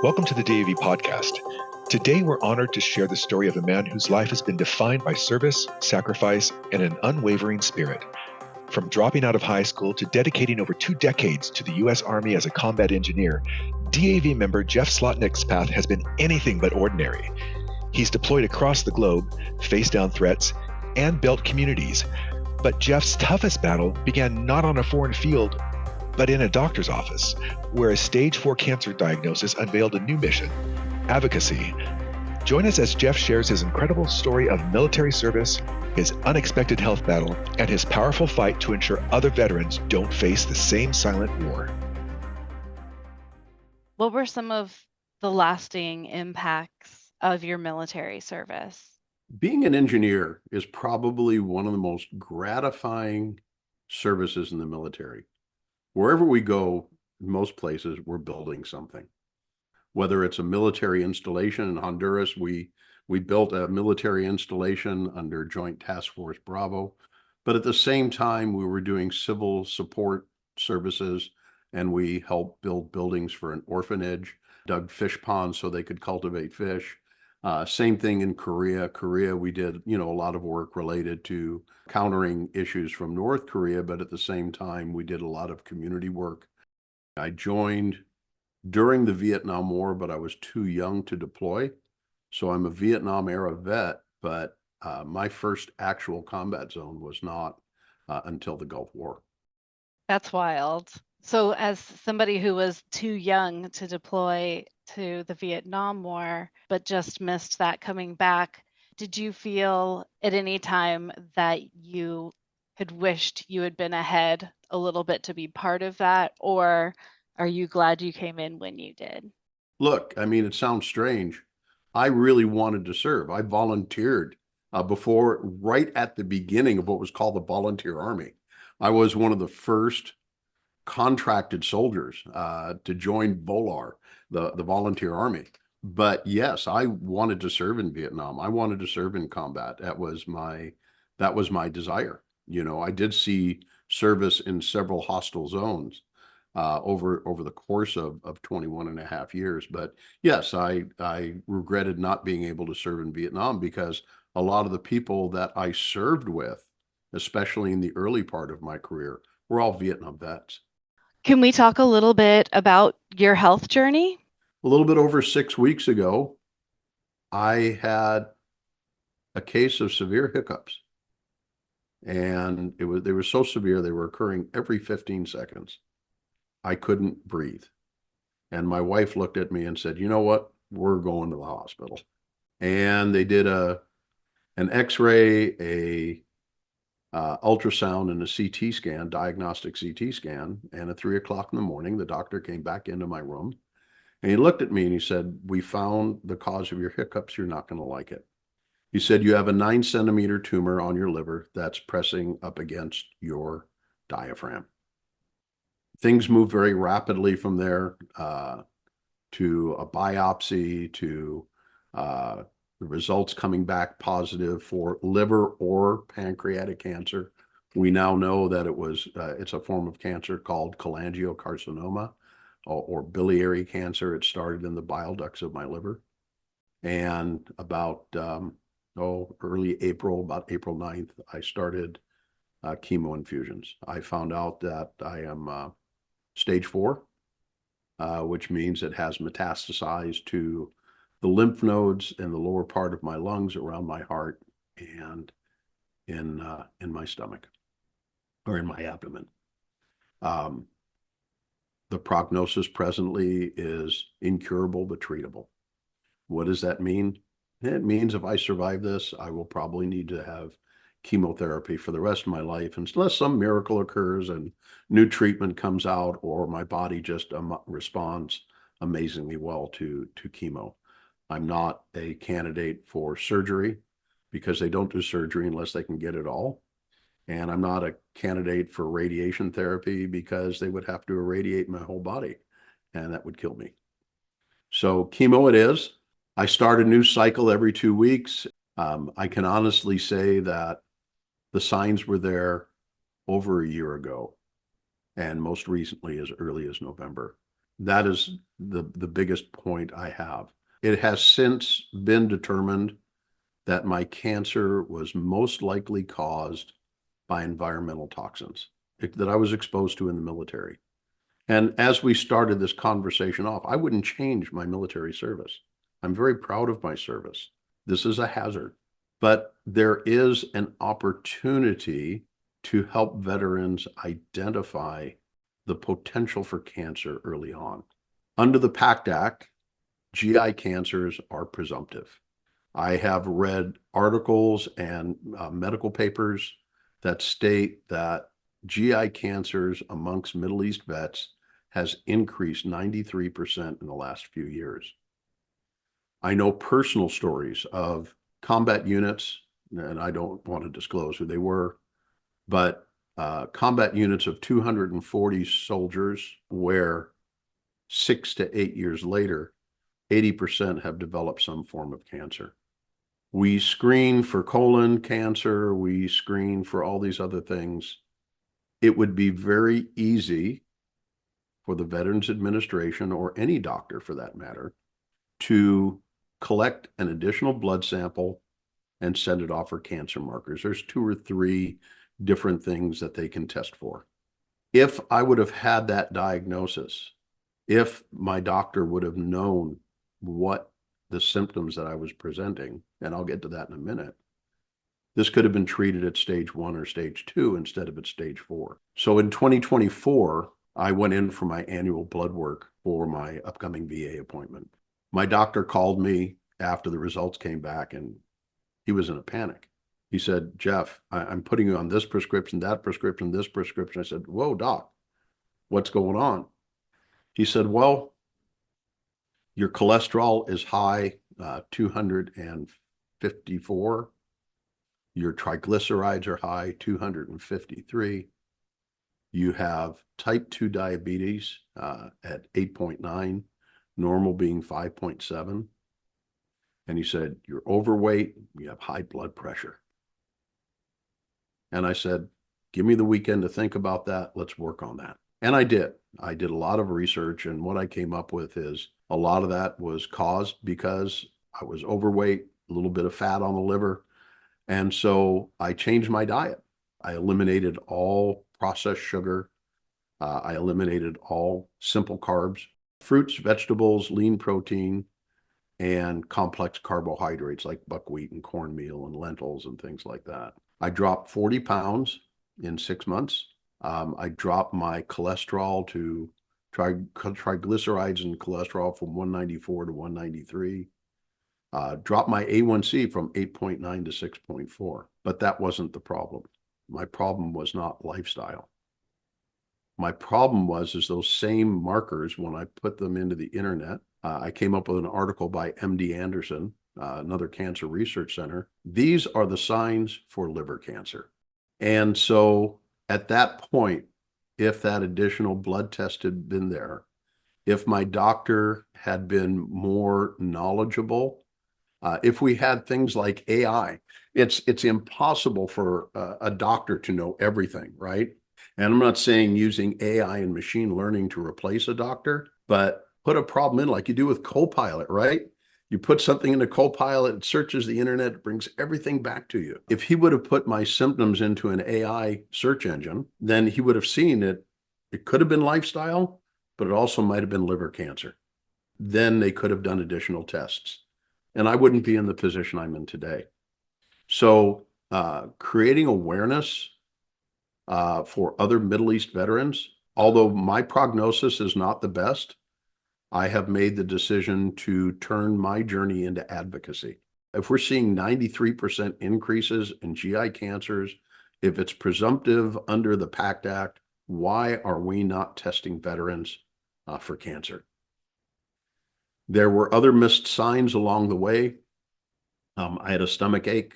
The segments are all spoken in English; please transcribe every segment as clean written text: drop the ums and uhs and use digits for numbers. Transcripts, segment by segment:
Welcome to the DAV Podcast. Today, we're honored to share the story of a man whose life has been defined by service, sacrifice, and an unwavering spirit. From dropping out of high school to dedicating over 2 decades to the U.S. Army as a combat engineer, DAV member Jeff Slotnick's path has been anything but ordinary. He's deployed across the globe, faced down threats, and built communities. But Jeff's toughest battle began not on a foreign field, but in a doctor's office, where a stage 4 cancer diagnosis unveiled a new mission, Advocacy. Join us as Jeff shares his incredible story of military service, his unexpected health battle, and his powerful fight to ensure other veterans don't face the same silent war. What were some of the lasting impacts of your military service? Being an engineer is probably one of the most gratifying services in the military. Wherever we go, in most places, we're building something. Whether it's a military installation in Honduras, we built a military installation under Joint Task Force Bravo, but at the same time, we were doing civil support services, and we helped build buildings for an orphanage, dug fish ponds so they could cultivate fish. Same thing in Korea. We did, a lot of work related to countering issues from North Korea, but at the same time, we did a lot of community work. I joined during the Vietnam War, but I was too young to deploy. So I'm a Vietnam era vet, but my first actual combat zone was not until the Gulf War. That's wild. So as somebody who was too young to deploy to the Vietnam War, but just missed that coming back, did you feel at any time that you had wished you had been ahead a little bit to be part of that? Or are you glad you came in when you did? Look, it sounds strange. I really wanted to serve. I volunteered right at the beginning of what was called the Volunteer Army. I was one of the first contracted soldiers to join VOLAR, the Volunteer Army. But yes, I wanted to serve in Vietnam. I wanted to serve in combat. That was my desire. I did see service in several hostile zones over the course of 21 and a half years. But yes, I regretted not being able to serve in Vietnam because a lot of the people that I served with, especially in the early part of my career, were all Vietnam vets. Can we talk a little bit about your health journey? A little bit over 6 weeks ago, I had a case of severe hiccups. And they were so severe, they were occurring every 15 seconds. I couldn't breathe. And my wife looked at me and said, "You know what? We're going to the hospital." And they did an X-ray, a ultrasound, and a CT scan, diagnostic CT scan. And at 3:00 in the morning, the doctor came back into my room and he looked at me and he said, "We found the cause of your hiccups. You're not going to like it." He said, "You have a 9-centimeter tumor on your liver that's pressing up against your diaphragm." Things moved very rapidly from there to a biopsy, to the results coming back positive for liver or pancreatic cancer. We now know that it's a form of cancer called cholangiocarcinoma or biliary cancer. It started in the bile ducts of my liver. And about early April, about April 9th, I started chemo infusions. I found out that I am stage 4, which means it has metastasized to the lymph nodes in the lower part of my lungs, around my heart, and in my stomach or in my abdomen. The prognosis presently is incurable but treatable. What does that mean? It means if I survive this, I will probably need to have chemotherapy for the rest of my life, unless some miracle occurs and new treatment comes out, or my body just responds amazingly well to chemo. I'm not a candidate for surgery because they don't do surgery unless they can get it all. And I'm not a candidate for radiation therapy because they would have to irradiate my whole body, and that would kill me. So chemo it is. I start a new cycle every 2 weeks. I can honestly say that the signs were there over a year ago, and most recently as early as November. That is the biggest point I have. It has since been determined that my cancer was most likely caused by environmental toxins that I was exposed to in the military. And as we started this conversation off, I wouldn't change my military service. I'm very proud of my service. This is a hazard, but there is an opportunity to help veterans identify the potential for cancer early on. Under the PACT Act, GI cancers are presumptive. I have read articles and medical papers that state that GI cancers amongst Middle East vets has increased 93% in the last few years. I know personal stories of combat units, and I don't want to disclose who they were, but combat units of 240 soldiers where 6 to 8 years later, 80% have developed some form of cancer. We screen for colon cancer, we screen for all these other things. It would be very easy for the Veterans Administration, or any doctor for that matter, to collect an additional blood sample and send it off for cancer markers. There's 2 or 3 different things that they can test for. If I would have had that diagnosis, if my doctor would have known what the symptoms that I was presenting, and I'll get to that in a minute, this could have been treated at stage 1 or stage 2 instead of at stage 4. So in 2024, I went in for my annual blood work for my upcoming VA appointment. My doctor called me after the results came back, and he was in a panic. He said, Jeff, I'm putting you on this prescription, that prescription, this prescription. I said, whoa, doc, what's going on? He said, well, your cholesterol is high, 254. Your triglycerides are high, 253. You have type 2 diabetes at 8.9, normal being 5.7. And he said, you're overweight, you have high blood pressure. And I said, give me the weekend to think about that. Let's work on that. And I did. I did a lot of research, and what I came up with is a lot of that was caused because I was overweight, a little bit of fat on the liver. And so I changed my diet. I eliminated all processed sugar. I eliminated all simple carbs, fruits, vegetables, lean protein, and complex carbohydrates like buckwheat and cornmeal and lentils and things like that. I dropped 40 pounds in 6 months. I dropped my cholesterol to triglycerides and cholesterol from 194 to 193. Dropped my A1C from 8.9 to 6.4. But that wasn't the problem. My problem was not lifestyle. My problem was those same markers, when I put them into the internet, I came up with an article by MD Anderson, another cancer research center. These are the signs for liver cancer. And so at that point, if that additional blood test had been there, if my doctor had been more knowledgeable, if we had things like AI, it's impossible for a doctor to know everything, right? And I'm not saying using AI and machine learning to replace a doctor, but put a problem in like you do with Copilot, right? You put something into Copilot, it searches the internet, it brings everything back to you. If he would have put my symptoms into an AI search engine, then he would have seen it. It could have been lifestyle, but it also might have been liver cancer. Then they could have done additional tests, and I wouldn't be in the position I'm in today. So creating awareness for other Middle East veterans, although my prognosis is not the best, I have made the decision to turn my journey into advocacy. If we're seeing 93% increases in GI cancers, if it's presumptive under the PACT Act, why are we not testing veterans for cancer? There were other missed signs along the way. I had a stomach ache.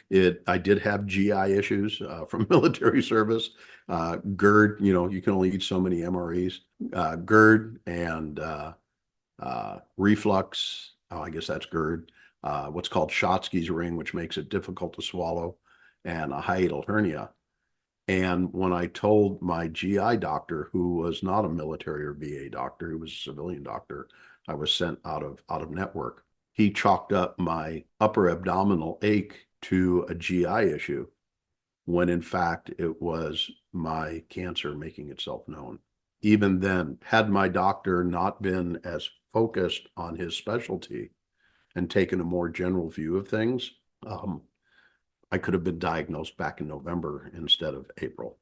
I did have GI issues from military service. GERD, you can only eat so many MREs. GERD and reflux. Oh, I guess that's GERD. What's called Schatzki's ring, which makes it difficult to swallow, and a hiatal hernia. And when I told my GI doctor, who was not a military or VA doctor, who was a civilian doctor, I was sent out of network. He chalked up my upper abdominal ache to a GI issue, when in fact it was my cancer making itself known. Even then, had my doctor not been as focused on his specialty and taken a more general view of things, I could have been diagnosed back in November instead of April.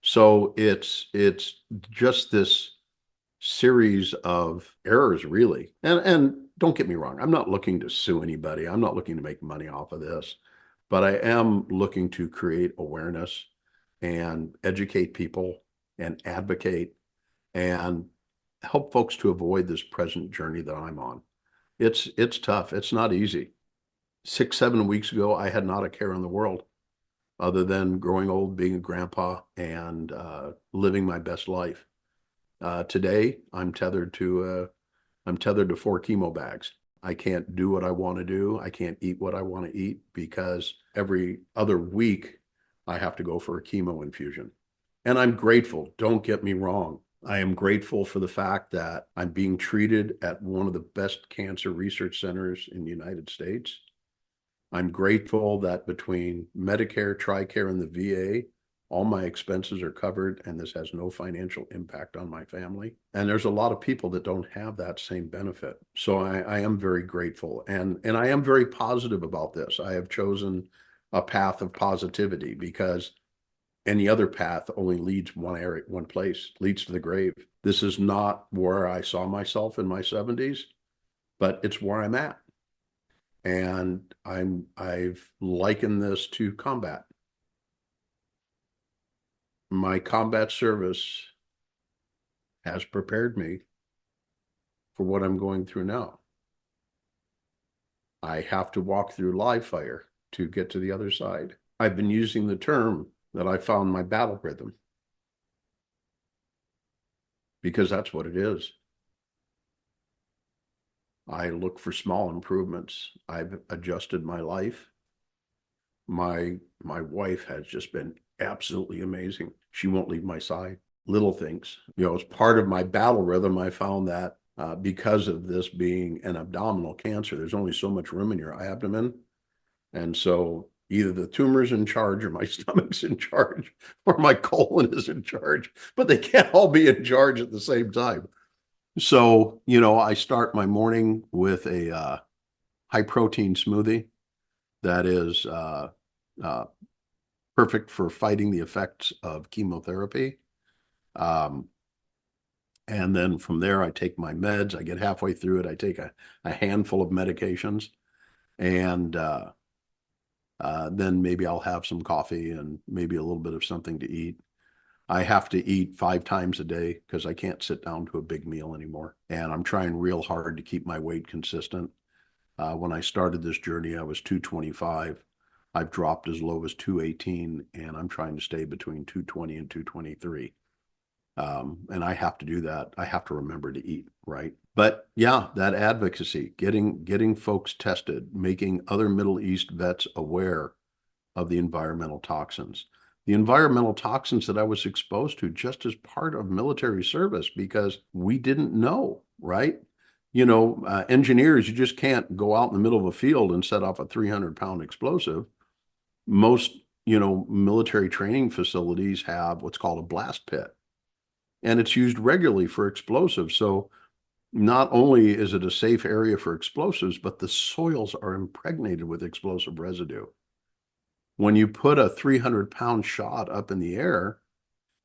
So it's just this series of errors, really. And don't get me wrong, I'm not looking to sue anybody. I'm not looking to make money off of this, but I am looking to create awareness and educate people and advocate and help folks to avoid this present journey that I'm on. It's tough. It's not easy. 6-7 weeks ago, I had not a care in the world other than growing old, being a grandpa, and living my best life. Today, I'm tethered to 4 chemo bags. I can't do what I want to do. I can't eat what I want to eat because every other week I have to go for a chemo infusion. And I'm grateful. Don't get me wrong. I am grateful for the fact that I'm being treated at one of the best cancer research centers in the United States. I'm grateful that between Medicare, TRICARE, and the VA, all my expenses are covered, and this has no financial impact on my family. And there's a lot of people that don't have that same benefit. So I am very grateful, and I am very positive about this. I have chosen a path of positivity because any other path only leads one place, leads to the grave. This is not where I saw myself in my 70s, but it's where I'm at. And I've likened this to combat. My combat service has prepared me for what I'm going through now. I have to walk through live fire to get to the other side. I've been using the term that I found my battle rhythm, because that's what it is. I look for small improvements. I've adjusted my life. My wife has just been absolutely amazing. She won't leave my side. Little things, as part of my battle rhythm, I found that because of this being an abdominal cancer, there's only so much room in your abdomen. And so either the tumor's in charge or my stomach's in charge or my colon is in charge, but they can't all be in charge at the same time. So, I start my morning with a high protein smoothie that is perfect for fighting the effects of chemotherapy. And then from there, I take my meds. I get halfway through it. I take a handful of medications, and then maybe I'll have some coffee and maybe a little bit of something to eat. I have to eat 5 times a day because I can't sit down to a big meal anymore. And I'm trying real hard to keep my weight consistent. When I started this journey, I was 225. I've dropped as low as 218, and I'm trying to stay between 220 and 223. And I have to do that. I have to remember to eat, right? But yeah, that advocacy, getting folks tested, making other Middle East vets aware of the environmental toxins. The environmental toxins that I was exposed to just as part of military service, because we didn't know, right? Engineers, you just can't go out in the middle of a field and set off a 300-pound explosive. Most, military training facilities have what's called a blast pit, and it's used regularly for explosives. So not only is it a safe area for explosives, but the soils are impregnated with explosive residue. When you put a 300-pound shot up in the air,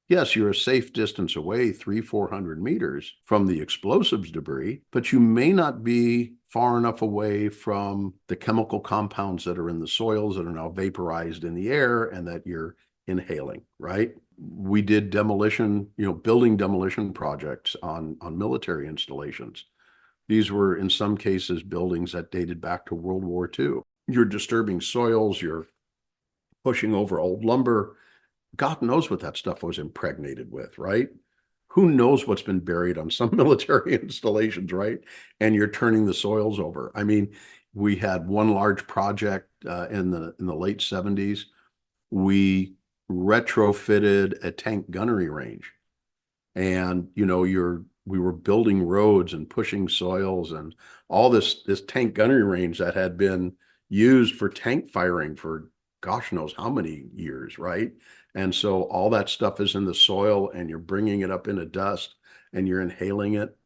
yes, you're a safe distance away, 300-400 meters from the explosives debris, but you may not be far enough away from the chemical compounds that are in the soils that are now vaporized in the air and that you're inhaling, right? We did demolition, building demolition projects on military installations. These were, in some cases, buildings that dated back to World War II. You're disturbing soils, you're pushing over old lumber. God knows what that stuff was impregnated with, right? Who knows what's been buried on some military installations, right? And you're turning the soils over. I mean, we had one large project in the late 70s. We retrofitted a tank gunnery range. And, we were building roads and pushing soils and all this tank gunnery range that had been used for tank firing for gosh knows how many years, right? And so all that stuff is in the soil and you're bringing it up into dust and you're inhaling it.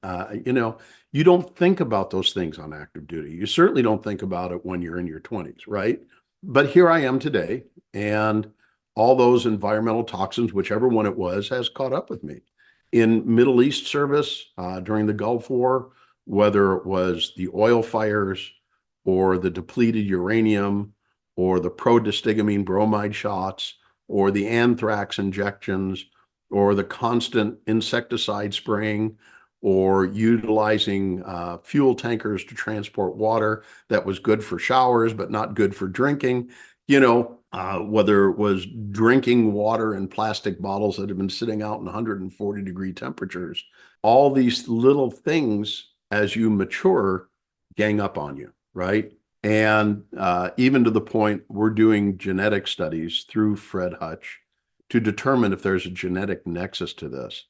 You don't think about those things on active duty. You certainly don't think about it when you're in your 20s, right? But here I am today, and all those environmental toxins, whichever one it was, has caught up with me. In Middle East service during the Gulf War, whether it was the oil fires or the depleted uranium or the pro-distigamine bromide shots or the anthrax injections or the constant insecticide spraying or utilizing fuel tankers to transport water that was good for showers but not good for drinking, whether it was drinking water in plastic bottles that have been sitting out in 140-degree temperatures. All these little things, as you mature, gang up on you, right? And even to the point we're doing genetic studies through Fred Hutch to determine if there's a genetic nexus to this.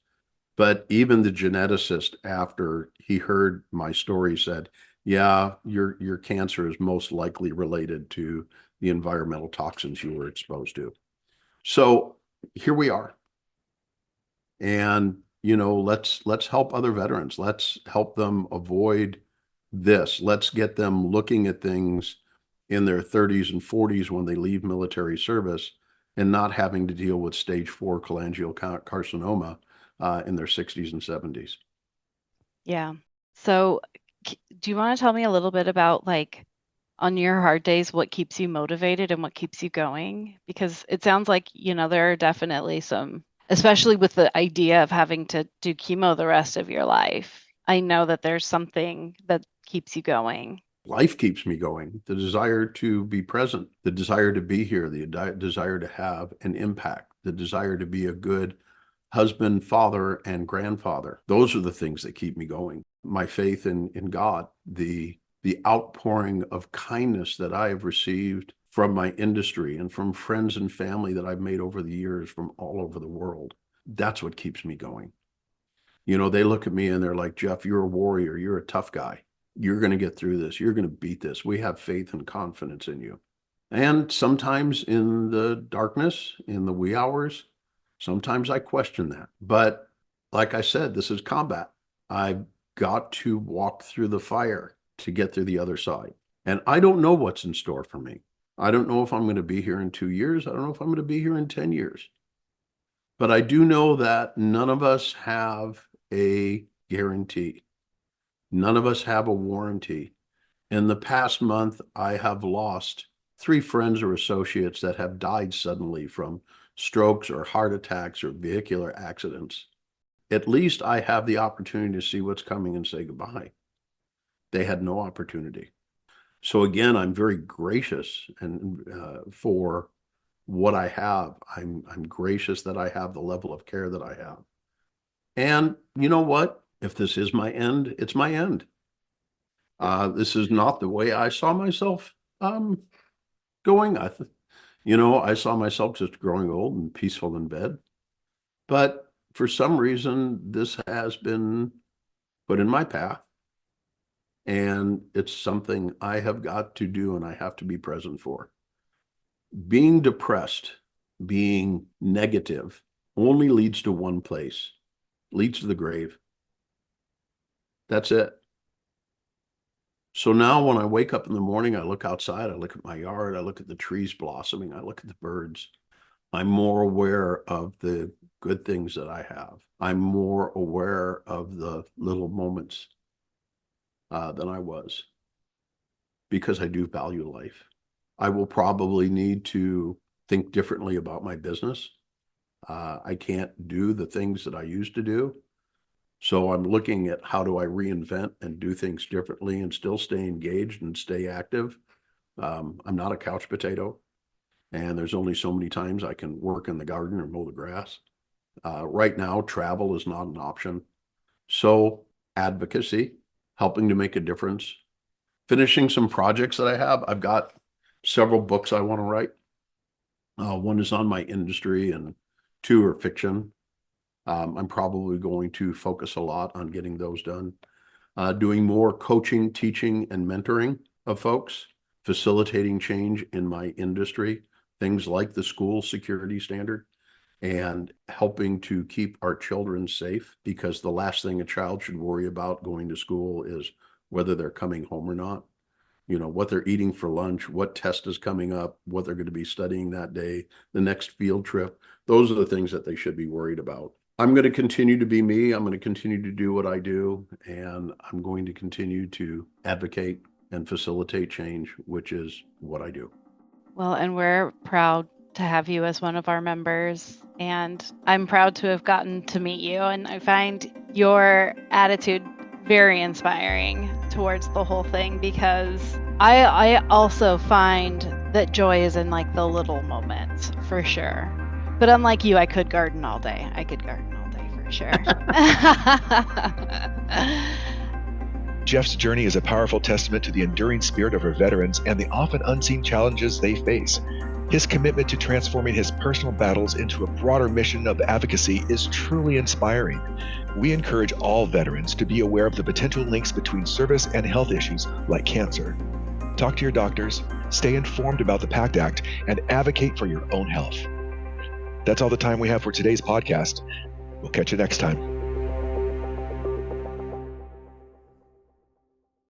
But even the geneticist, after he heard my story, said, yeah, your cancer is most likely related to the environmental toxins you were exposed to. So here we are. And, let's help other veterans. Let's help them avoid this. Let's get them looking at things in their 30s and 40s when they leave military service and not having to deal with stage 4 cholangiocarcinoma in their 60s and 70s. Yeah. So do you want to tell me a little bit about, like, on your hard days, what keeps you motivated and what keeps you going? Because it sounds like, there are definitely some, especially with the idea of having to do chemo the rest of your life. I know that there's something that keeps you going. Life keeps me going. The desire to be present, the desire to be here, the desire to have an impact, the desire to be a good husband, father, and grandfather. Those are the things that keep me going. My faith in God, the outpouring of kindness that I have received from my industry and from friends and family that I've made over the years from all over the world. That's what keeps me going. They look at me and they're like, Jeff, you're a warrior. You're a tough guy. You're going to get through this. You're going to beat this. We have faith and confidence in you. And sometimes in the darkness, in the wee hours, sometimes I question that. But like I said, this is combat. I've got to walk through the fire to get through the other side. And I don't know what's in store for me. I don't know if I'm going to be here in 2 years. I don't know if I'm going to be here in 10 years. But I do know that none of us have a guarantee. None of us have a warranty. In the past month, I have lost 3 friends or associates that have died suddenly from strokes or heart attacks or vehicular accidents. At least I have the opportunity to see what's coming and say goodbye. They had no opportunity. So again, I'm very gracious and for what I have. I'm gracious that I have the level of care that I have. And you know what? If this is my end, it's my end. This is not the way I saw myself going. I saw myself just growing old and peaceful in bed. But for some reason, this has been put in my path. And it's something I have got to do and I have to be present for. Being depressed, being negative, only leads to one place, leads to the grave. That's it. So now when I wake up in the morning, I look outside, I look at my yard, I look at the trees blossoming, I look at the birds. I'm more aware of the good things that I have. I'm more aware of the little moments than I was, because I do value life. I will probably need to think differently about my business. I can't do the things that I used to do. So I'm looking at how do I reinvent and do things differently and still stay engaged and stay active. I'm not a couch potato, and there's only so many times I can work in the garden or mow the grass. Right now, travel is not an option. So advocacy, helping to make a difference, finishing some projects that I have. I've got several books I want to write. One is on my industry and two are fiction. I'm probably going to focus a lot on getting those done. Doing more coaching, teaching, and mentoring of folks, facilitating change in my industry, things like the school security standard, and helping to keep our children safe, because the last thing a child should worry about going to school is whether they're coming home or not. What they're eating for lunch, what test is coming up, what they're going to be studying that day, the next field trip. Those are the things that they should be worried about. I'm going to continue to be me. I'm going to continue to do what I do, and I'm going to continue to advocate and facilitate change, which is what I do. Well, and we're proud to have you as one of our members, and I'm proud to have gotten to meet you, and I find your attitude very inspiring towards the whole thing, because I also find that joy is in like the little moments, for sure. But unlike you, I could garden all day. I could garden all day for sure. Jeff's journey is a powerful testament to the enduring spirit of our veterans and the often unseen challenges they face. His commitment to transforming his personal battles into a broader mission of advocacy is truly inspiring. We encourage all veterans to be aware of the potential links between service and health issues like cancer. Talk to your doctors, stay informed about the PACT Act, and advocate for your own health. That's all the time we have for today's podcast. We'll catch you next time.